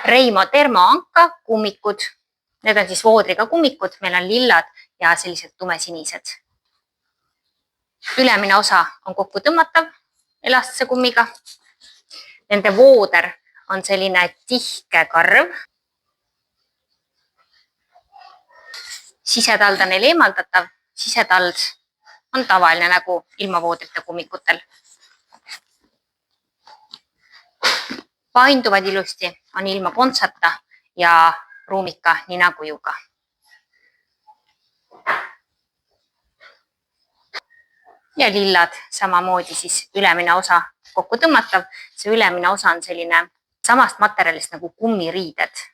Reimo termoanka kummikud. Need on siis voodriga kummikud, meil on lillad ja sellised tumesinised. Ülemine osa on kokku tõmmatav elastse kummiga. Nende vooder on selline tihke karv. Sisetald on neil eemaldatav. Sisetald on tavaline nagu ilma voodrite kummikutel. Painduvad ilusti, on ilma kontsata ja ruumika ninakujuga. Ja lillad samamoodi siis ülemine osa kokku tõmmatav. See ülemine osa on selline samast materjalist nagu kummiriided.